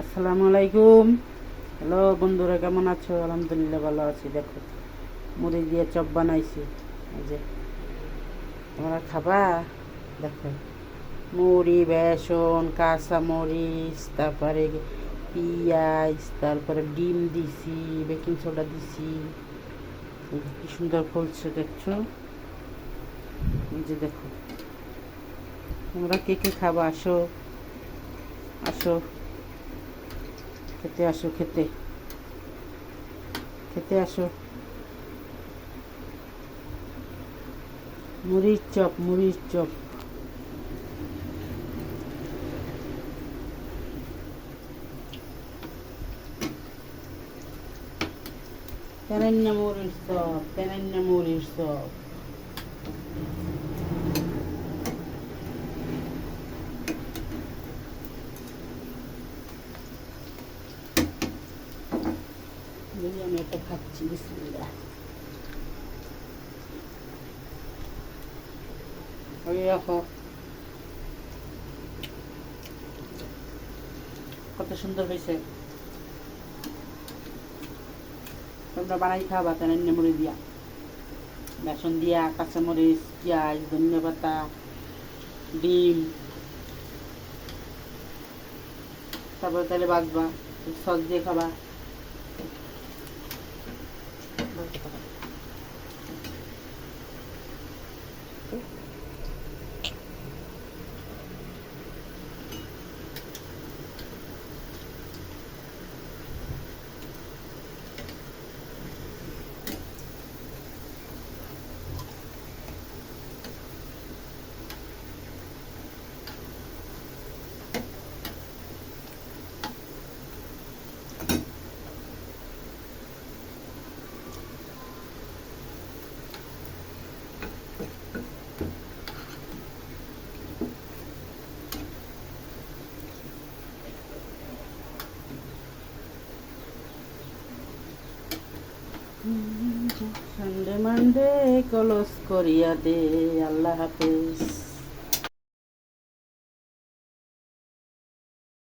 আসসালামু আলাইকুম। হ্যালো বন্ধুরা, কেমন আছো? আলহামদুলিল্লাহ ভালো আছি। দেখো, মুড়ি দিয়ে চপ বানাইছি। এই যে তোমরা খাবা? দেখো, মুড়ি, বেসন, কাঁচা মরিচ, তারপরে পেঁয়াজ, তারপরে ডিম দিছি, বেকিং সোডা দিছি। এই যে কি সুন্দর ফলছে দেখছো। এই যে দেখো, তোমরা কে কে খাবা? আসো আসো, খেতে আসো, খেতে খেতে আসো। মুড়ির চপ, মুড়ির চপ। তেনান্না মুড়ির চপ, তেনান্না মুড়ির চপ। যদি আমি এটা খাচ্ছি, বিসমিল্লাহ। ওই দেখো কত সুন্দর হয়েছে। তোমরা বানাই খাবা তেনান্না মুড়ি দিয়া, বেসন দিয়া, কাঁচামরিচ, পেঁয়াজ, ধনিয়া পাতা, ডিম, তারপরে তাহলে বাজবা, সস দিয়ে খাবা। সানডে মানডে ক্লোজ করিয়া দে। আল্লাহ হাফেজ।